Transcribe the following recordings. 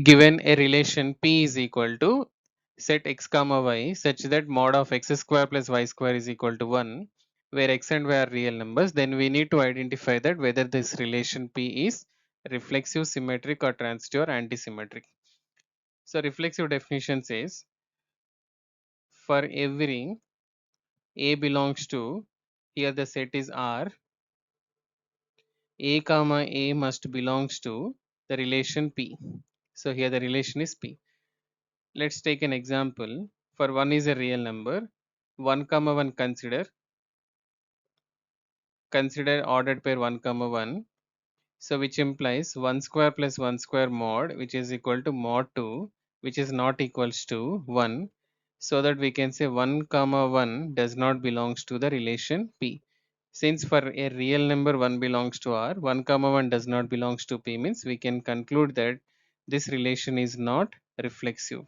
given a relation P is equal to set x comma y such that mod of x square plus y square is equal to 1, where x and y are real numbers, then we need to identify that whether this relation P is reflexive, symmetric, or transitive, or antisymmetric. So reflexive definition says for every A belongs to, here the set is R, A comma A must belongs to the relation P. So here the relation is P. Let's take an example. For 1 is a real number, 1 comma 1 consider ordered pair 1 comma 1. So which implies 1 square plus 1 square mod, which is equal to mod 2, which is not equals to 1. So that we can say 1 comma 1 does not belongs to the relation P. Since for a real number 1 belongs to R, 1 comma 1 does not belongs to P, means we can conclude that this relation is not reflexive.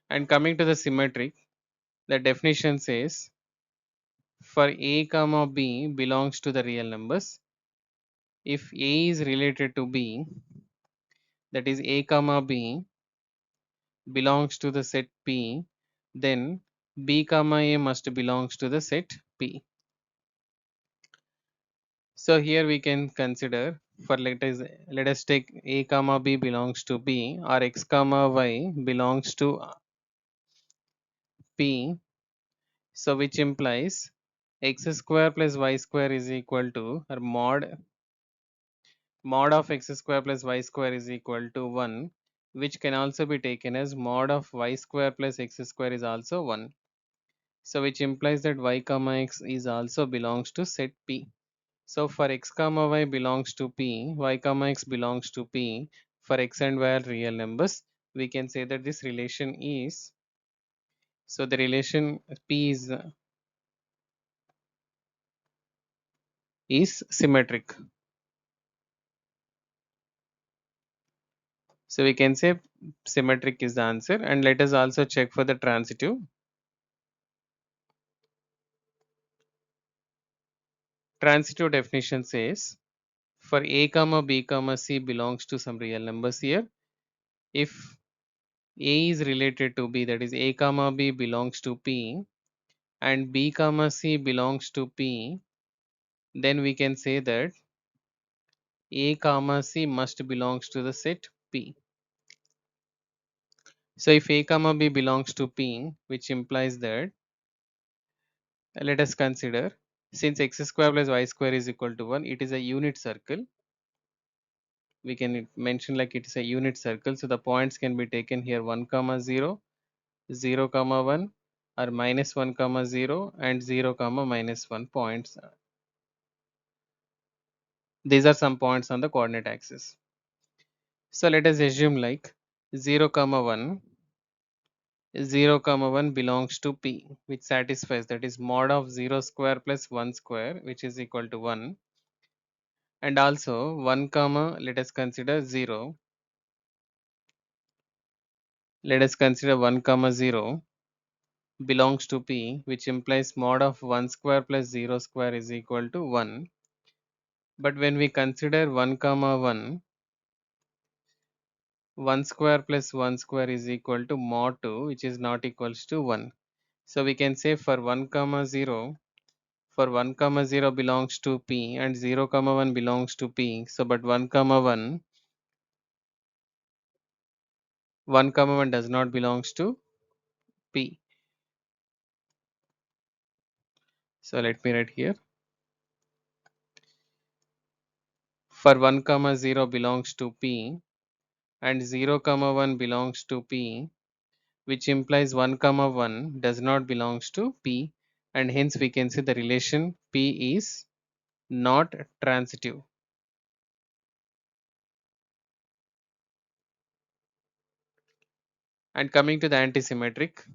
And coming to the symmetric, the definition says for A comma B belongs to the real numbers. If A is related to B, that is A comma B belongs to the set P, then B comma A must belongs to the set P. So here we can consider for let us take A comma B belongs to B, or x comma Y belongs to P. So which implies x square plus y square is equal to, or mod of x square plus y square is equal to 1, which can also be taken as mod of y square plus x square is also 1. So which implies that y comma x is also belongs to set P. So for x comma y belongs to P, y comma x belongs to P, for x and y are real numbers, we can say that this relation is, so the relation P is symmetric. So we can say symmetric is the answer, and let us also check for the transitive. Transitive definition says for A comma B comma C belongs to some real numbers here. If A is related to B, that is A comma B belongs to P, and B comma C belongs to P, then we can say that A comma C must belongs to the set P. So if A comma B belongs to P, which implies that, let us consider, since x square plus y square is equal to 1, it is a unit circle. We can mention like it is a unit circle. So the points can be taken here 1 comma 0, 0 comma 1, or minus 1 comma 0, and 0 comma minus 1 points. These are some points on the coordinate axis. So let us assume like 0 comma 1, 0 comma 1 belongs to P, which satisfies, that is mod of 0 square plus 1 square, which is equal to 1. And also 1 comma, let us consider 0. Let us consider 1 comma 0 belongs to P, which implies mod of 1 square plus 0 square is equal to 1. But when we consider 1 comma 1, 1 square plus 1 square is equal to mod 2, which is not equals to 1. So we can say for 1 comma 0, for 1 comma 0 belongs to P and 0 comma 1 belongs to P. So but 1 comma 1, 1 comma 1 does not belongs to P. So let me write here. For 1 comma 0 belongs to P and 0 comma 1 belongs to P, which implies 1 comma 1 does not belongs to P, and hence we can say the relation P is not transitive. And coming to the antisymmetric,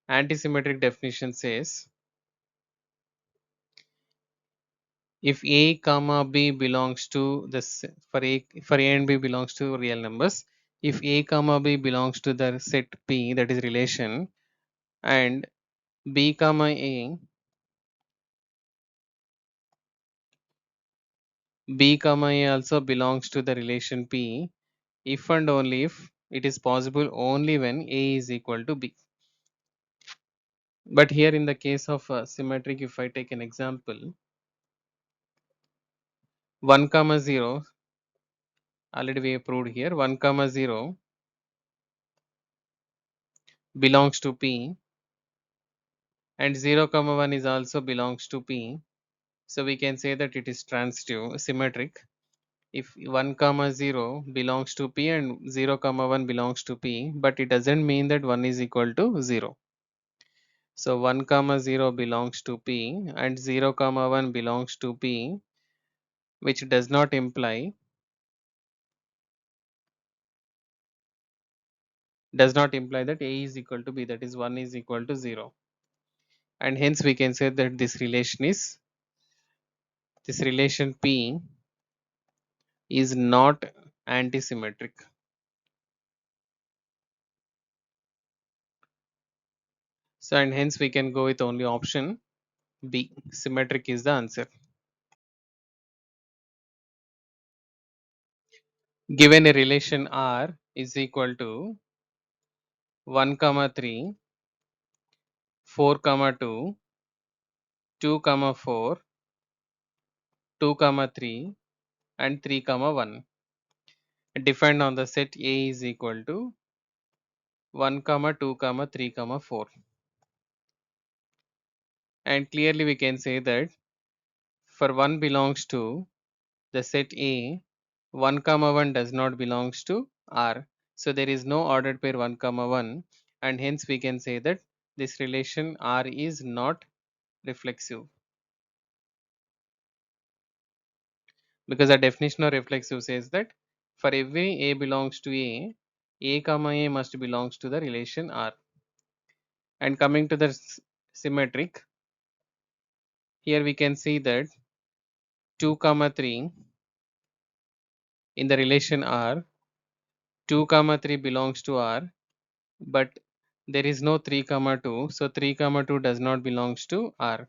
antisymmetric definition says if A comma B belongs to this, for A and B belongs to real numbers, if A comma B belongs to the set P, that is relation, and B comma A, B comma A also belongs to the relation P if and only if it is possible only when A is equal to B. But here in the case of symmetric, if I take an example, 1 comma 0, already we have proved here, 1 comma 0 belongs to P and 0 comma 1 is also belongs to P. So we can say that it is transitive, symmetric. If 1 comma 0 belongs to P and 0 comma 1 belongs to P, but it doesn't mean that 1 is equal to 0. So 1 comma 0 belongs to P and 0 comma 1 belongs to P, which does not imply that A is equal to B, that is 1 is equal to 0. And hence we can say that this relation P is not antisymmetric. So and hence we can go with only option B. Symmetric is the answer. Given a relation R is equal to 1 comma 3, 4 comma 2, 2 comma 4, 2 comma 3 and 3 comma 1, defined on the set A is equal to 1 comma 2 comma 3 comma 4. And clearly we can say that for 1 belongs to the set A, 1 comma 1 does not belongs to R. So there is no ordered pair 1 comma 1, and hence we can say that this relation R is not reflexive, because the definition of reflexive says that for every A belongs to A comma A must belongs to the relation R. And coming to the symmetric, here we can see that 2 comma 3 in the relation R, 2 comma 3 belongs to R, but there is no 3 comma 2, so 3 comma 2 does not belongs to R.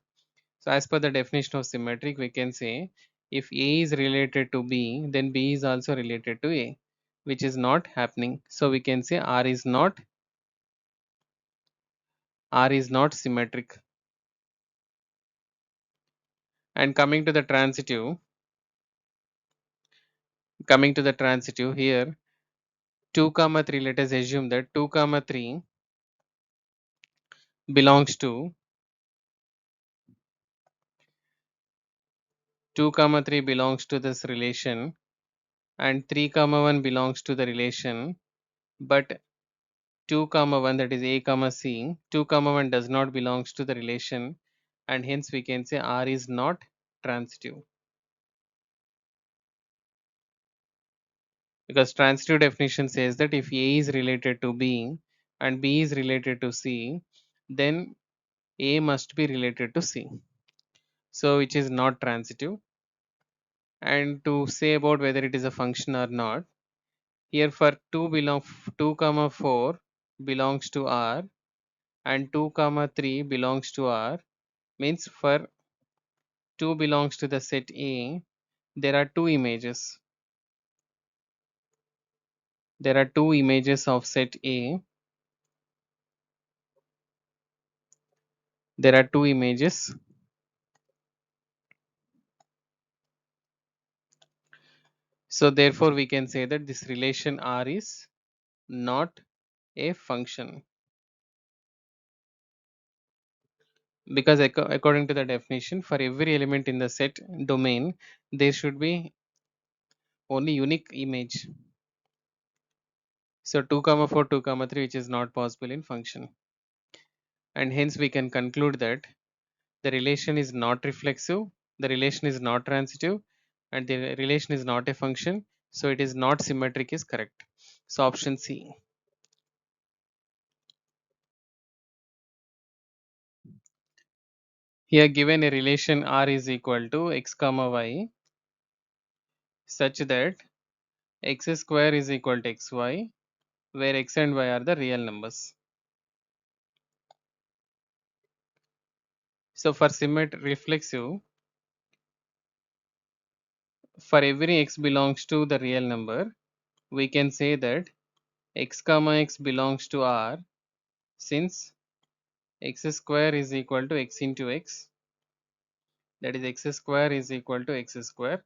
So as per the definition of symmetric, we can say if A is related to B, then B is also related to A, which is not happening. So we can say R is not symmetric. And coming to the transitive here, 2 comma 3, let us assume that 2 comma 3 belongs to 2 comma 3 belongs to this relation and 3 comma 1 belongs to the relation, but 2 comma 1, that is A comma C, 2 comma 1 does not belongs to the relation, and hence we can say R is not transitive, because transitive definition says that if A is related to B and B is related to C, then A must be related to C, so which is not transitive. And to say about whether it is a function or not, here for 2 comma 4 belongs to R and 2 comma 3 belongs to R, means for 2 belongs to the set A, there are two images. There are two images of set A. There are two images. So therefore we can say that this relation R is not a function, because according to the definition, for every element in the set domain, there should be only unique image. So 2 comma 4, 2 comma 3, which is not possible in function. And hence we can conclude that the relation is not reflexive, the relation is not transitive, and the relation is not a function. So it is not symmetric is correct. So option C. Here given a relation R is equal to x comma y such that x square is equal to xy, where x and y are the real numbers. So for symmetric reflexive, for every x belongs to the real number, we can say that x comma x belongs to R, since x square is equal to x into x, that is x square is equal to x square,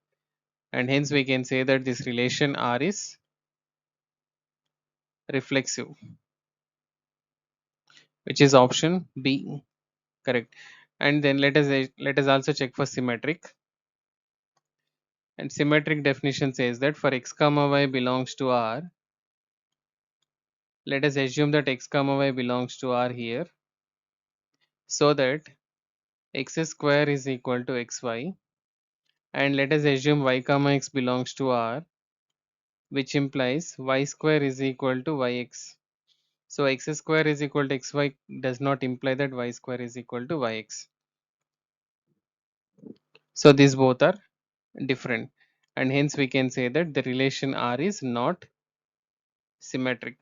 and hence we can say that this relation R is reflexive, which is option B, correct. And then let us also check for symmetric. And symmetric definition says that for x comma y belongs to R, let us assume that x comma y belongs to R here, so that x square is equal to xy, and let us assume y comma x belongs to R, which implies y square is equal to yx. So x square is equal to xy does not imply that y square is equal to yx. So these both are different, and hence we can say that the relation R is not symmetric.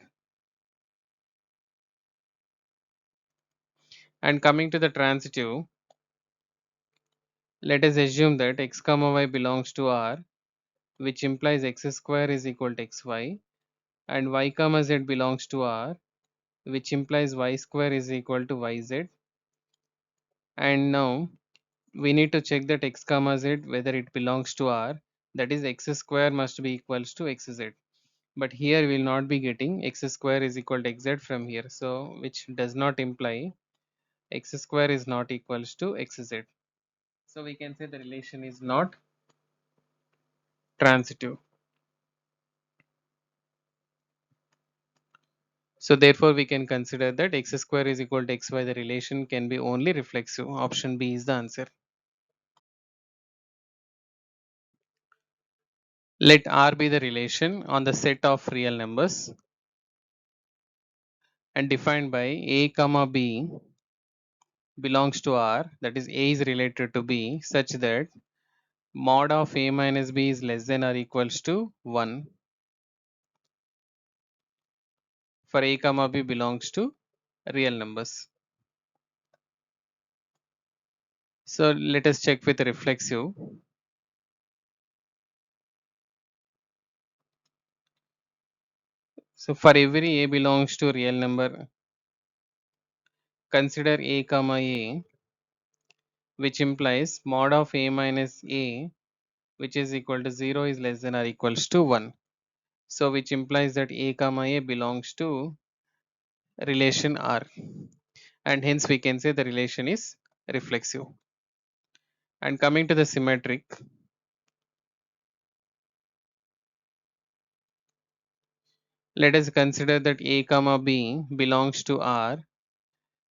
And coming to the transitive, let us assume that x comma y belongs to R, which implies x square is equal to xy, and y comma z belongs to R, which implies y square is equal to yz. And now we need to check that x comma z whether it belongs to R, that is x square must be equals to xz. But here we will not be getting x square is equal to xz from here, so which does not imply x square is not equals to xz. So we can say the relation is not transitive. So therefore we can consider that x square is equal to xy, the relation can be only reflexive. Option B is the answer. Let R be the relation on the set of real numbers and defined by a comma b belongs to R, that is A is related to B, such that mod of A minus B is less than or equals to 1 for A comma B belongs to real numbers. So let us check with reflexive. So for every A belongs to real number, consider A comma A, which implies mod of A minus A, which is equal to 0 is less than or equals to 1. So which implies that A comma A belongs to relation R, and hence we can say the relation is reflexive. And coming to the symmetric, let us consider that A comma B belongs to R,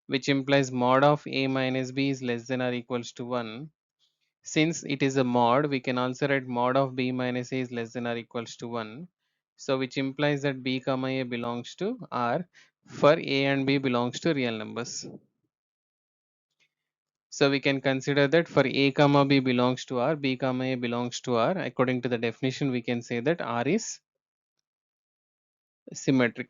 which implies mod of A minus B is less than or equals to 1. Since it is a mod, we can also write mod of B minus A is less than or equals to 1. So which implies that B comma A belongs to R for A and B belongs to real numbers. So we can consider that for A comma B belongs to R, B comma A belongs to R. According to the definition, we can say that R is symmetric.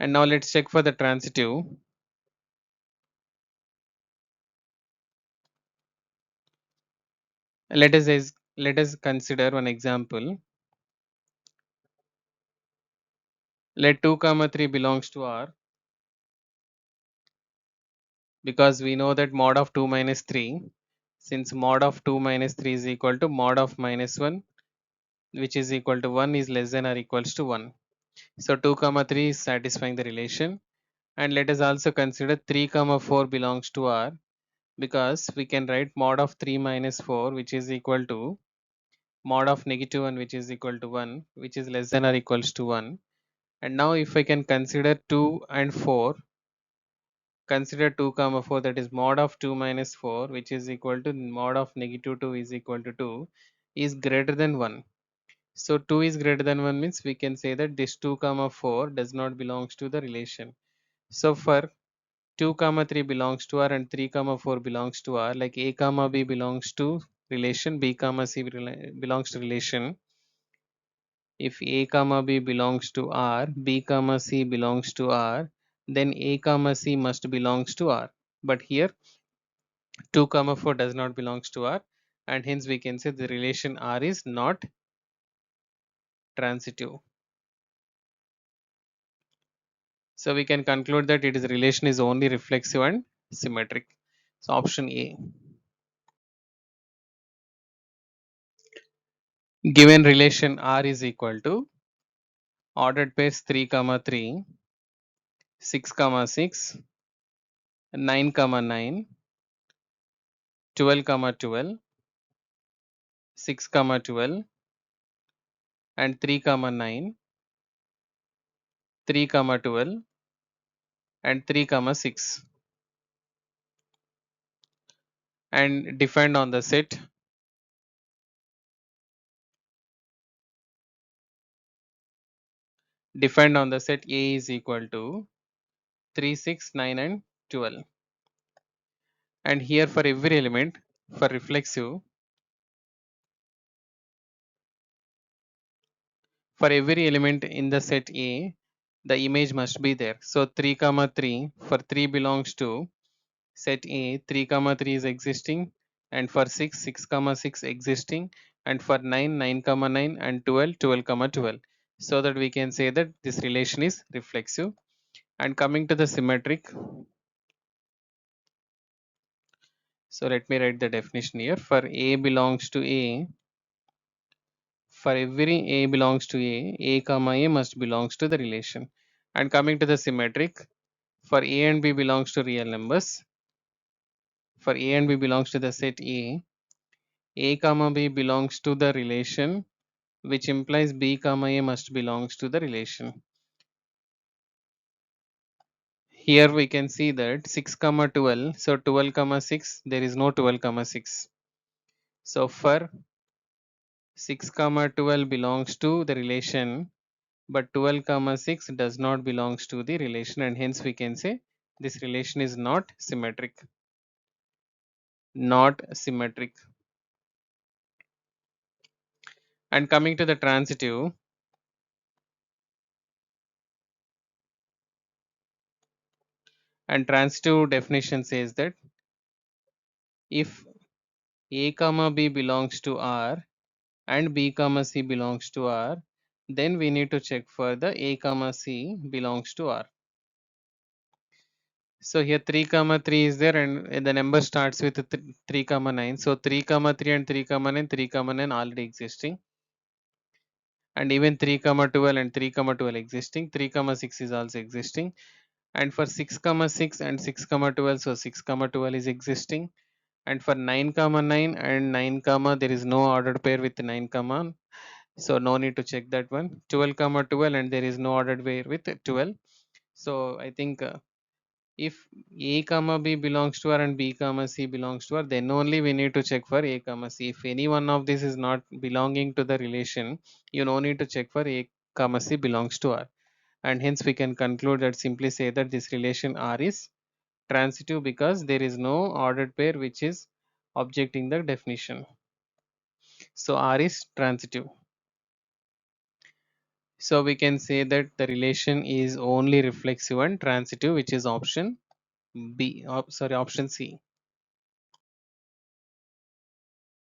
And now let's check for the transitive. Let us consider one example. Let 2 comma 3 belongs to R, because we know that mod of 2 minus 3, since mod of 2 minus 3 is equal to mod of minus 1, which is equal to 1 is less than or equals to 1. So 2 comma 3 is satisfying the relation. And let us also consider 3 comma 4 belongs to R, because we can write mod of 3 minus 4, which is equal to mod of negative 1, which is equal to 1, which is less than or equals to 1. And now if I can consider 2 and 4, consider 2 comma 4, that is mod of 2 minus 4, which is equal to mod of negative 2 is equal to 2, is greater than 1. So 2 is greater than 1 means we can say that this 2 comma 4 does not belongs to the relation. So for 2 comma 3 belongs to R and 3 comma 4 belongs to R, like A comma B belongs to relation, B comma C belongs to relation. If A comma B belongs to R, B comma C belongs to R, then A comma C must belongs to R. But here 2 comma 4 does not belongs to R, and hence we can say the relation R is not transitive. So we can conclude that its relation is only reflexive and symmetric. So option A. Given relation R is equal to ordered pairs 3 comma 3, 6 comma 6, 9 comma 9, 12 comma 12, 6 comma 12, and 3 comma 9, 3 comma 12, and 3 comma 6, and defined on the set A is equal to 3, 6, 9, and 12. And here for every element, for reflexive, for every element in the set A, the image must be there. So 3 comma 3, for 3 belongs to set A, 3 comma 3 is existing, and for 6, 6 comma 6 existing, and for 9, 9 comma 9, and 12, 12 comma 12. So that we can say that this relation is reflexive. And coming to the symmetric, so let me write the definition here. For A belongs to A, for every A belongs to A comma A must belongs to the relation. And coming to the symmetric, for A and B belongs to real numbers, for A and B belongs to the set A comma B belongs to the relation, which implies B comma A must belongs to the relation. Here we can see that 6 comma 12, so 12 comma 6, there is no 12 comma 6. So for 6 comma 12 belongs to the relation, but 12 comma 6 does not belongs to the relation, and hence we can say this relation is not symmetric. Not symmetric. And coming to the transitive, and transitive definition says that if A comma B belongs to R and B comma C belongs to R, then we need to check for the A comma C belongs to R. So here 3 comma 3 is there, and the number starts with 3 comma 9. So 3 comma 3 and 3 comma 9, 3 comma 9 already existing, and even 3 comma 12 and 3 comma 12 existing, 3 comma 6 is also existing, and for 6 comma 6 and 6 comma 12, so 6 comma 12 is existing, and for 9 comma 9 and 9 comma, there is no ordered pair with 9 comma, so no need to check that one. 12 comma 12, and there is no ordered pair with 12. So I think if A comma B belongs to R and B comma C belongs to R, then only we need to check for A comma C. If any one of this is not belonging to the relation, you no need to check for A comma C belongs to R. And hence we can conclude that simply say that this relation R is transitive because there is no ordered pair which is objecting the definition. So R is transitive. So we can say that the relation is only reflexive and transitive, which is option B, option C.